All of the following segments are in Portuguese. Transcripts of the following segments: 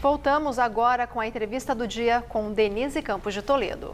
Voltamos agora com a entrevista do dia com Denise Campos de Toledo.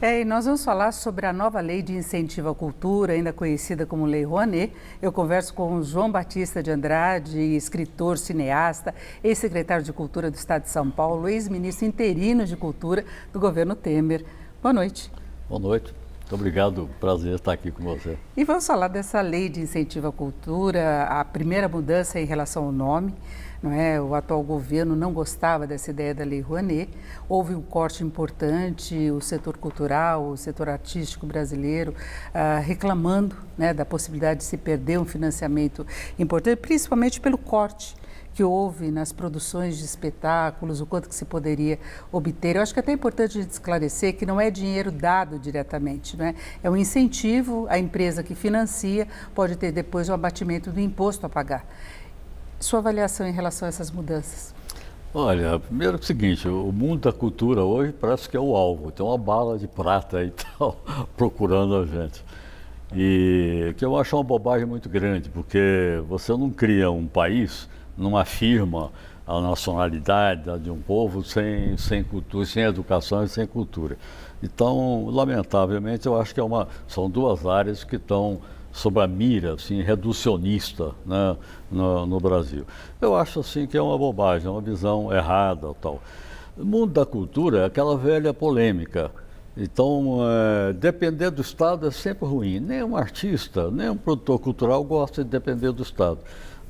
E nós vamos falar sobre a nova lei de incentivo à cultura, ainda conhecida como Lei Rouanet. Eu converso com o João Batista de Andrade, escritor, cineasta, ex-secretário de Cultura do Estado de São Paulo, ex-ministro interino de Cultura do governo Temer. Boa noite. Boa noite. Muito obrigado, prazer estar aqui com você. E vamos falar dessa lei de incentivo à cultura, a primeira mudança em relação ao nome. Não é? O atual governo não gostava dessa ideia da Lei Rouanet. Houve um corte importante, o setor cultural, o setor artístico brasileiro reclamando, né, da possibilidade de se perder um financiamento importante, principalmente pelo corte que houve nas produções de espetáculos, o quanto que se poderia obter. Eu acho que é até importante a gente esclarecer que não é dinheiro dado diretamente, não é? É um incentivo, a empresa que financia pode ter depois o abatimento do imposto a pagar. Sua avaliação em relação a essas mudanças? Olha, primeiro é o seguinte, o mundo da cultura hoje parece que é o alvo, tem uma bala de prata aí procurando a gente. E que eu acho uma bobagem muito grande, porque você não cria um país, não afirma a nacionalidade de um povo sem cultura, sem educação e sem cultura. Então, lamentavelmente, eu acho que são duas áreas que estão sob a mira, assim, reducionista, né, no Brasil. Eu acho, assim, que é uma bobagem, é uma visão errada, tal. O mundo da cultura é aquela velha polêmica. Então, depender do Estado é sempre ruim. Nem um artista, nem um produtor cultural gosta de depender do Estado.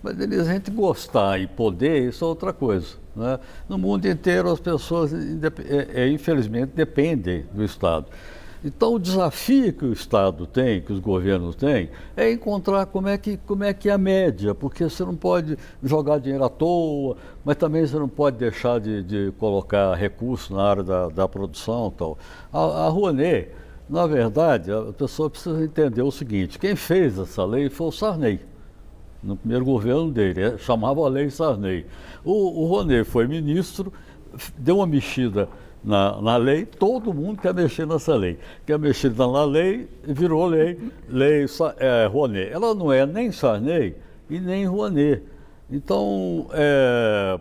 Mas a gente gostar e poder, isso é outra coisa, né? No mundo inteiro as pessoas, infelizmente, dependem do Estado. Então, o desafio que o Estado tem, que os governos têm, é encontrar como é que é a média, porque você não pode jogar dinheiro à toa, mas também você não pode deixar de colocar recursos na área da produção e tal. A Rouanet, na verdade, a pessoa precisa entender o seguinte: quem fez essa lei foi o Sarney, no primeiro governo dele, chamava a Lei Sarney. O Rouanet foi ministro, deu uma mexida na lei, todo mundo quer mexer nessa lei. Quer mexer na lei, virou lei Rouanet. Ela não é nem Sarney e nem Rouanet. Então,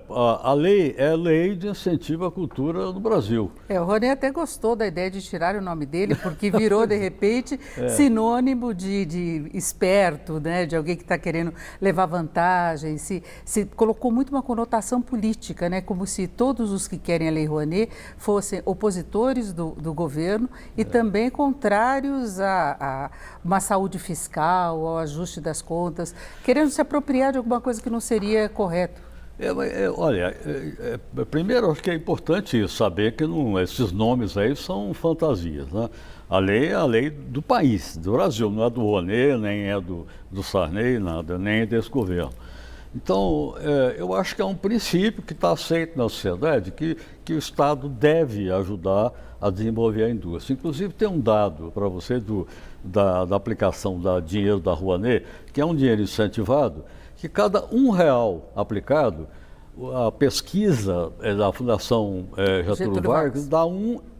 a lei é a lei de incentivo à cultura no Brasil. O Rouanet até gostou da ideia de tirar o nome dele, porque virou, de repente, sinônimo de esperto, né? De alguém que está querendo levar vantagem. Se colocou muito uma conotação política, né? Como se todos os que querem a Lei Rouanet fossem opositores do governo e também contrários a uma saúde fiscal, ao ajuste das contas, querendo se apropriar de alguma coisa que não seria correto. Olha, primeiro acho que é importante saber que esses nomes aí são fantasias, né? A lei é a lei do país, do Brasil, não é do Rouanet, nem é do Sarney, nada, nem é desse governo. Então, eu acho que é um princípio que está aceito na sociedade, que o Estado deve ajudar a desenvolver a indústria. Inclusive, tem um dado para você da aplicação do dinheiro da Rouanet, que é um dinheiro incentivado, que cada R$1 aplicado, a pesquisa da Fundação Getúlio Vargas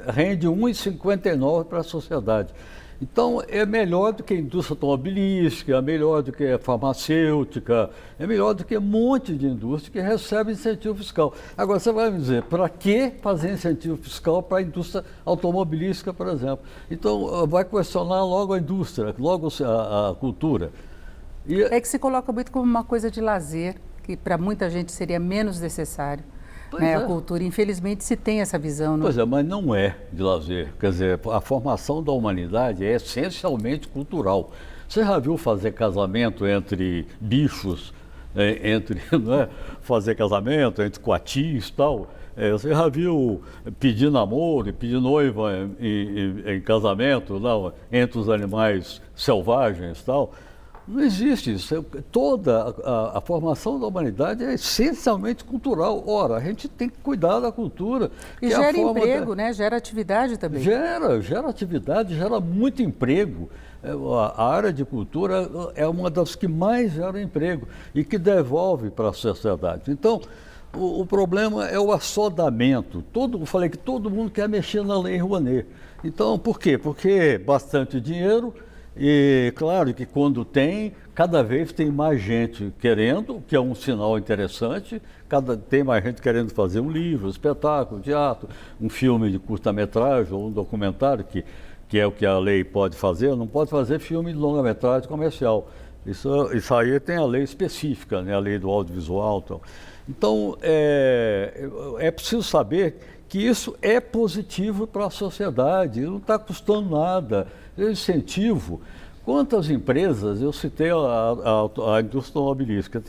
rende 1,59 para a sociedade. Então, é melhor do que a indústria automobilística, é melhor do que a farmacêutica, é melhor do que um monte de indústria que recebe incentivo fiscal. Agora, você vai me dizer, para que fazer incentivo fiscal para a indústria automobilística, por exemplo? Então, vai questionar logo a indústria, logo a cultura. É que se coloca muito como uma coisa de lazer, que para muita gente seria menos necessário. Né? A cultura, infelizmente, se tem essa visão. Pois é, mas não é de lazer. Quer dizer, a formação da humanidade é essencialmente cultural. Você já viu fazer casamento entre bichos, não é? Fazer casamento entre coatis e tal? Você já viu pedir namoro e pedir noiva em casamento, não, entre os animais selvagens e tal? Não existe isso. Toda a formação da humanidade é essencialmente cultural. Ora, a gente tem que cuidar da cultura. E gera emprego, né? Gera atividade também. Gera atividade, gera muito emprego. A área de cultura é uma das que mais gera emprego e que devolve para a sociedade. Então, o problema é o assodamento. Eu falei que todo mundo quer mexer na Lei Rouanet. Então, por quê? Porque bastante dinheiro. E claro que quando tem, cada vez tem mais gente querendo, o que é um sinal interessante, tem mais gente querendo fazer um livro, um espetáculo, um teatro, um filme de curta-metragem ou um documentário, que é o que a lei pode fazer, não pode fazer filme de longa-metragem comercial. Isso aí tem a lei específica, né, a lei do audiovisual. Então, é preciso saber que isso é positivo para a sociedade, não está custando nada. Eu incentivo. Quantas empresas, eu citei a indústria automobilística,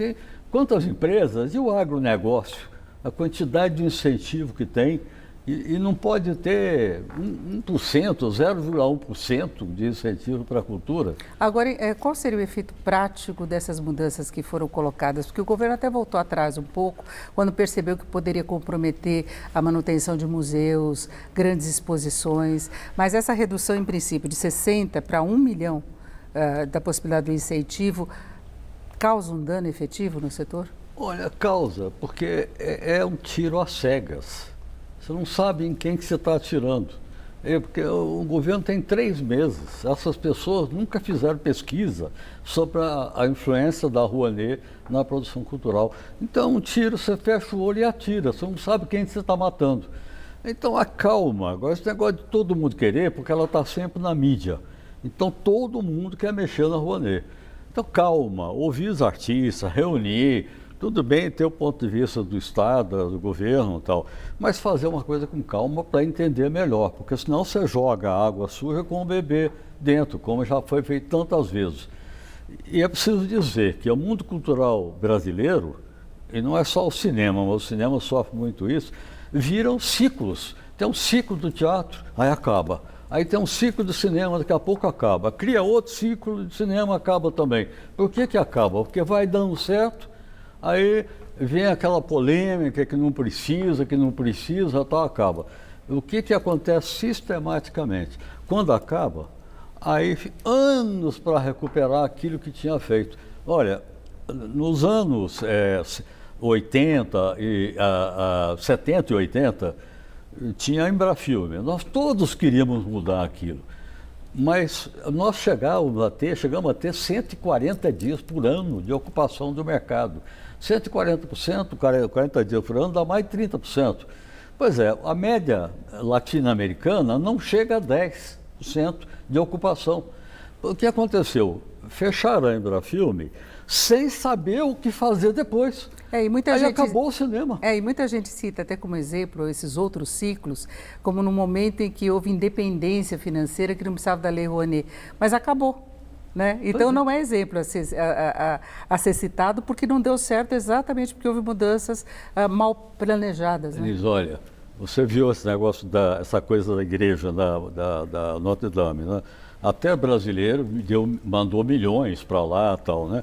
quantas empresas e o agronegócio, a quantidade de incentivo que tem, e não pode ter 1%, 0,1% de incentivo para a cultura. Agora, qual seria o efeito prático dessas mudanças que foram colocadas? Porque o governo até voltou atrás um pouco, quando percebeu que poderia comprometer a manutenção de museus, grandes exposições, mas essa redução, em princípio, de 60 para 1 milhão da possibilidade do incentivo, causa um dano efetivo no setor? Olha, causa, porque é um tiro às cegas. Você não sabe em quem que você está atirando. Porque o governo tem 3 meses. Essas pessoas nunca fizeram pesquisa sobre a influência da Rouanet na produção cultural. Então, um tiro, você fecha o olho e atira. Você não sabe quem você está matando. Então, acalma. Agora, esse negócio de todo mundo querer, porque ela está sempre na mídia. Então, todo mundo quer mexer na Rouanet. Então, calma. Ouvir os artistas, reunir. Tudo bem ter o ponto de vista do Estado, do governo e tal, mas fazer uma coisa com calma para entender melhor, porque senão você joga água suja com o bebê dentro, como já foi feito tantas vezes. E é preciso dizer que o mundo cultural brasileiro, e não é só o cinema, mas o cinema sofre muito isso, viram ciclos. Tem um ciclo do teatro, aí acaba. Aí tem um ciclo de cinema, daqui a pouco acaba. Cria outro ciclo de cinema, acaba também. Por que acaba? Porque vai dando certo. Aí vem aquela polêmica que não precisa, tal, acaba. O que acontece sistematicamente? Quando acaba, aí anos para recuperar aquilo que tinha feito. Olha, nos anos 70 e 80, tinha a Embrafilme. Nós todos queríamos mudar aquilo. Mas nós chegamos a ter 140 dias por ano de ocupação do mercado. 140%, 40 dias por ano, dá mais de 30%. Pois é, a média latino-americana não chega a 10% de ocupação. O que aconteceu? Fecharam a Embrafilme sem saber o que fazer depois. E muita Aí gente, acabou o cinema. E muita gente cita até como exemplo esses outros ciclos, como no momento em que houve independência financeira que não precisava da Lei Rouanet, mas acabou. Né? Então não é exemplo a ser citado porque não deu certo exatamente porque houve mudanças mal planejadas. Né? Elis, olha, você viu esse negócio, essa coisa da igreja da Notre Dame, né? Até brasileiro mandou milhões para lá e tal, né?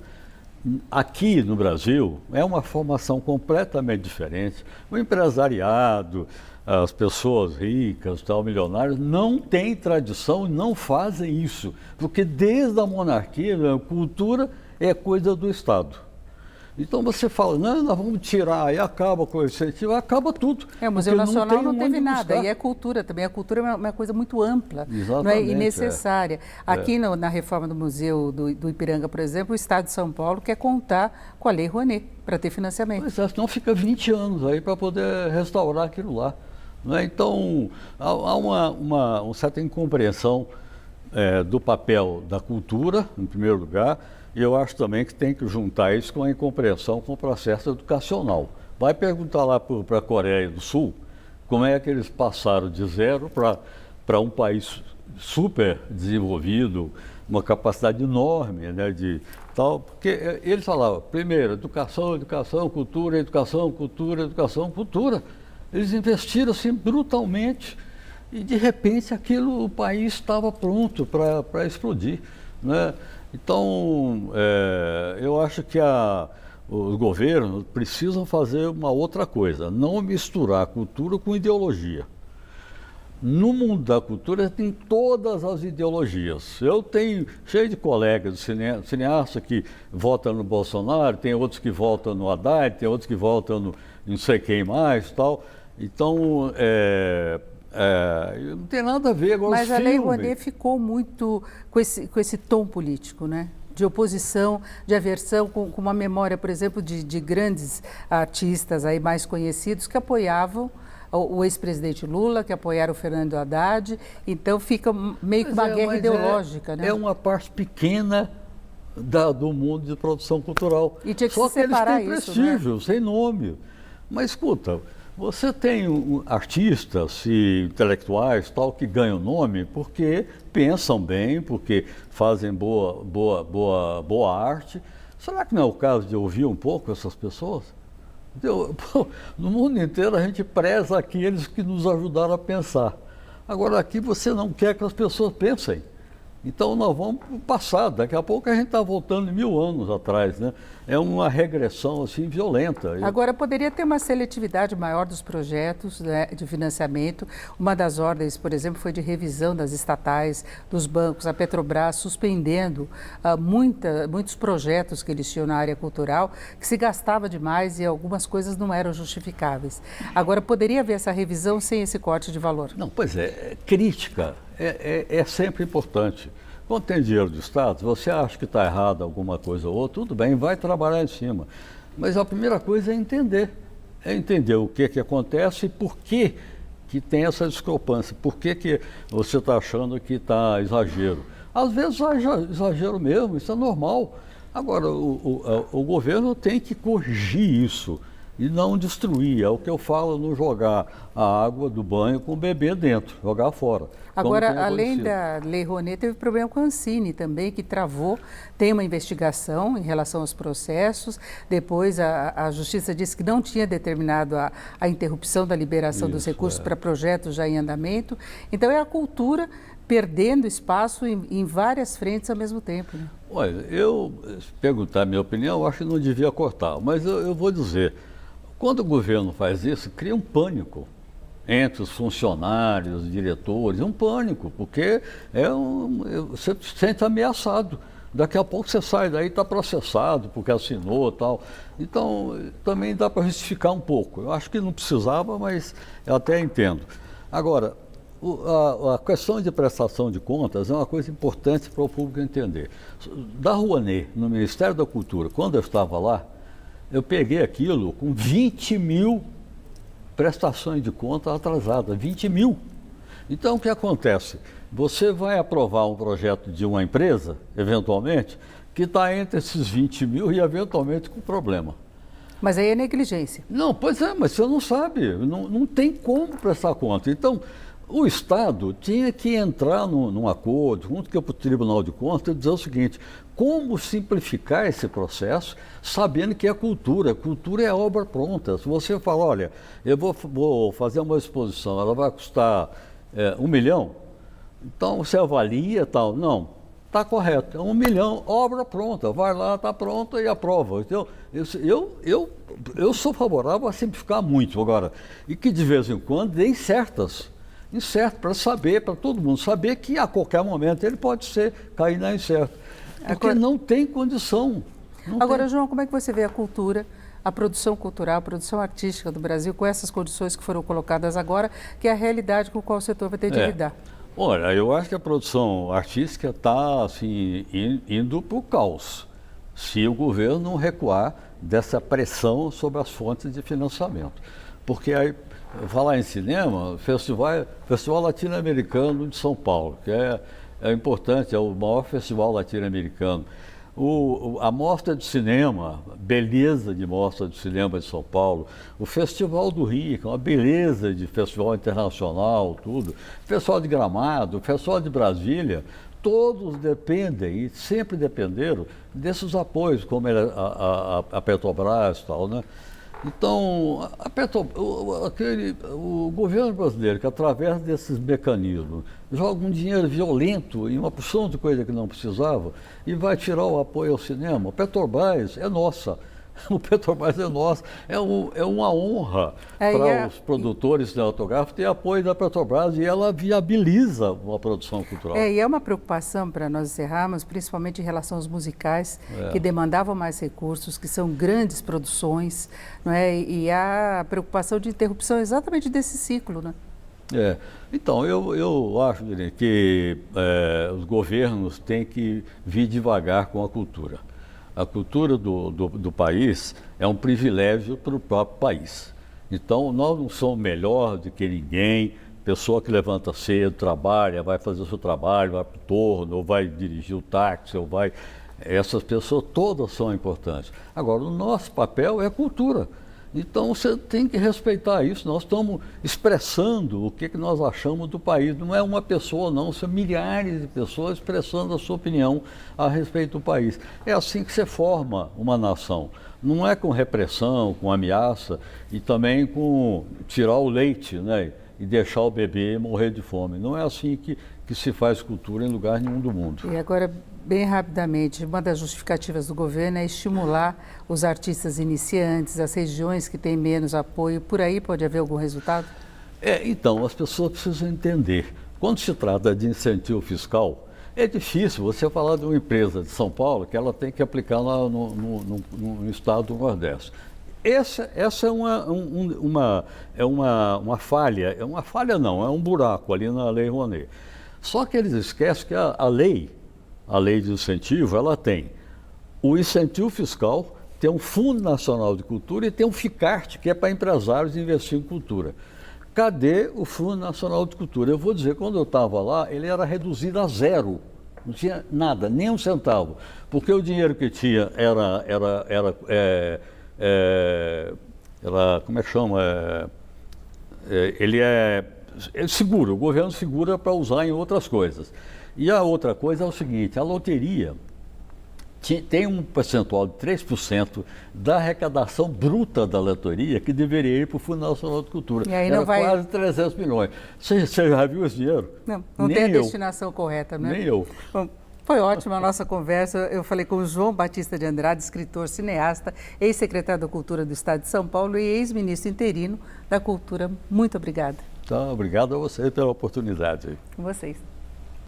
Aqui no Brasil é uma formação completamente diferente. O empresariado, as pessoas ricas, tal, milionários, não têm tradição e não fazem isso. Porque desde a monarquia, a cultura é coisa do Estado. Então você fala, não, nós vamos tirar, e acaba com o incentivo, acaba tudo. O Museu Nacional não teve nada, e é cultura também. A cultura é uma coisa muito ampla, não é? E necessária. Aqui na reforma do Museu do Ipiranga, por exemplo, o Estado de São Paulo quer contar com a Lei Rouanet para ter financiamento. Mas senão fica 20 anos aí para poder restaurar aquilo lá. Não é? Então, há uma certa incompreensão do papel da cultura, em primeiro lugar, e eu acho também que tem que juntar isso com a incompreensão com o processo educacional. Vai perguntar lá para a Coreia do Sul como é que eles passaram de 0 para um país super desenvolvido, uma capacidade enorme, né, de tal, porque eles falavam, primeiro, educação, cultura, educação, cultura, educação, cultura. Eles investiram assim brutalmente e de repente o país estava pronto para explodir, né? Então, eu acho que os governos precisam fazer uma outra coisa, não misturar cultura com ideologia. No mundo da cultura tem todas as ideologias. Eu tenho cheio de colegas cineastas que votam no Bolsonaro, tem outros que votam no Haddad, tem outros que votam no não sei quem mais, tal. Então, não tem nada a ver agora. Mas a Lei Rouanet ficou muito com esse tom político, né? de oposição, de aversão, com uma memória, por exemplo, de grandes artistas aí mais conhecidos que apoiavam o ex-presidente Lula, que apoiaram o Fernando Haddad. Então fica meio que uma guerra ideológica, né? É uma parte pequena do mundo de produção cultural. E tinha que Só se que eles separar têm isso, prestígio, né? sem nome. Mas escuta, você tem artistas e intelectuais tal que ganham nome porque pensam bem, porque fazem boa arte. Será que não é o caso de ouvir um pouco essas pessoas? No mundo inteiro a gente preza aqueles que nos ajudaram a pensar. Agora aqui você não quer que as pessoas pensem. Então nós vamos para o passado, daqui a pouco a gente está voltando 1000 anos atrás, né? É uma regressão assim violenta. Agora poderia ter uma seletividade maior dos projetos, né, de financiamento. Uma das ordens, por exemplo, foi de revisão das estatais, dos bancos, a Petrobras suspendendo muitos projetos que eles tinham na área cultural, que se gastava demais e algumas coisas não eram justificáveis. Agora poderia haver essa revisão sem esse corte de valor? Não, pois é, crítica é sempre importante. Quando tem dinheiro do Estado, você acha que está errado alguma coisa ou outra, tudo bem, vai trabalhar em cima. Mas a primeira coisa é entender. É entender o que acontece e por que tem essa discrepância. Por que você está achando que está exagero. Às vezes há exagero mesmo, isso é normal. Agora, o governo tem que corrigir isso e não destruir. É o que eu falo, não jogar a água do banho com o bebê dentro, jogar fora. Agora, além da Lei Rouanet, teve problema com a Ancine também, que travou, tem uma investigação em relação aos processos. Depois a Justiça disse que não tinha determinado a interrupção da liberação dos recursos para projetos já em andamento. Então é a cultura perdendo espaço em várias frentes ao mesmo tempo, né? Olha, se perguntar a minha opinião, eu acho que não devia cortar, mas eu vou dizer, quando o governo faz isso, cria um pânico entre os funcionários, diretores, um pânico, porque você se sente ameaçado. Daqui a pouco você sai daí e está processado porque assinou e tal. Então, também dá para justificar um pouco. Eu acho que não precisava, mas eu até entendo. Agora, a questão de prestação de contas é uma coisa importante para o público entender. Da Rouanet, no Ministério da Cultura, quando eu estava lá, eu peguei aquilo com 20 mil prestações de contas atrasadas, 20 mil. Então, o que acontece? Você vai aprovar um projeto de uma empresa, eventualmente, que está entre esses 20 mil e, eventualmente, com problema. Mas aí é negligência. Não, pois é, mas você não sabe, não tem como prestar conta. Então, o Estado tinha que entrar num acordo, junto com o Tribunal de Contas, e dizer o seguinte: como simplificar esse processo, sabendo que é cultura é obra pronta. Se você fala, olha, eu vou fazer uma exposição, ela vai custar 1 milhão, então você avalia tal. Não, está correto, é 1 milhão, obra pronta, vai lá, está pronta e aprova. Então, eu sou favorável a simplificar muito agora, e que de vez em quando dê incerto, para saber, para todo mundo saber que a qualquer momento ele pode cair na incerta. Porque não tem condição. Agora, João, como é que você vê a cultura, a produção cultural, a produção artística do Brasil com essas condições que foram colocadas agora, que é a realidade com a qual o setor vai ter de lidar? Olha, eu acho que a produção artística está assim, indo para o caos, se o governo não recuar dessa pressão sobre as fontes de financiamento. Porque aí, falar em cinema, Festival Latino-Americano de São Paulo, que é importante, é o maior festival latino-americano. A Mostra de Cinema, beleza de Mostra de Cinema de São Paulo. O Festival do Rio, que é uma beleza de festival internacional, tudo. O Festival de Gramado, o Festival de Brasília, todos dependem e sempre dependeram desses apoios, como a Petrobras e tal, né? Então, o governo brasileiro, que através desses mecanismos joga um dinheiro violento em uma porção de coisa que não precisava e vai tirar o apoio ao cinema. A Petrobras é nossa. O Petrobras é nosso, é uma honra para os produtores cinematográficos ter apoio da Petrobras e ela viabiliza uma produção cultural. E é uma preocupação para nós encerrarmos, principalmente em relação aos musicais, que demandavam mais recursos, que são grandes produções, não é? E a preocupação de interrupção exatamente desse ciclo, né? Então, eu acho que os governos têm que vir devagar com a cultura. A cultura do país é um privilégio para o próprio país. Então, nós não somos melhor do que ninguém. Pessoa que levanta cedo, trabalha, vai fazer o seu trabalho, vai para o torno, ou vai dirigir o táxi, ou vai... Essas pessoas todas são importantes. Agora, o nosso papel é cultura. Então, você tem que respeitar isso. Nós estamos expressando o que nós achamos do país. Não é uma pessoa, não. São milhares de pessoas expressando a sua opinião a respeito do país. É assim que você forma uma nação. Não é com repressão, com ameaça e também com tirar o leite, né? E deixar o bebê morrer de fome. Não é assim que se faz cultura em lugar nenhum do mundo. E agora, bem rapidamente, uma das justificativas do governo é estimular os artistas iniciantes, as regiões que têm menos apoio. Por aí pode haver algum resultado? Então, as pessoas precisam entender. Quando se trata de incentivo fiscal, é difícil você falar de uma empresa de São Paulo que ela tem que aplicar lá no estado do Nordeste. Essa é uma falha, não, é um buraco ali na Lei Rouanet. Só que eles esquecem que a lei de incentivo, ela tem o incentivo fiscal, tem um Fundo Nacional de Cultura e tem um FICART, que é para empresários investir em cultura. Cadê o Fundo Nacional de Cultura? Eu vou dizer, quando eu estava lá, ele era reduzido a zero. Não tinha nada, nem um centavo. Porque o dinheiro que tinha era como é que chama? Ele segura, o governo segura para usar em outras coisas. E a outra coisa é o seguinte, a loteria tem um percentual de 3% da arrecadação bruta da loteria que deveria ir para o Fundo Nacional de Cultura. E aí não vai... quase 300 milhões. Você já viu esse dinheiro? Não tem a destinação correta, né? Nem eu. Bom, foi ótima a nossa conversa. Eu falei com o João Batista de Andrade, escritor, cineasta, ex-secretário da Cultura do Estado de São Paulo e ex-ministro interino da Cultura. Muito obrigada. Então, obrigado a você pela oportunidade. Com vocês.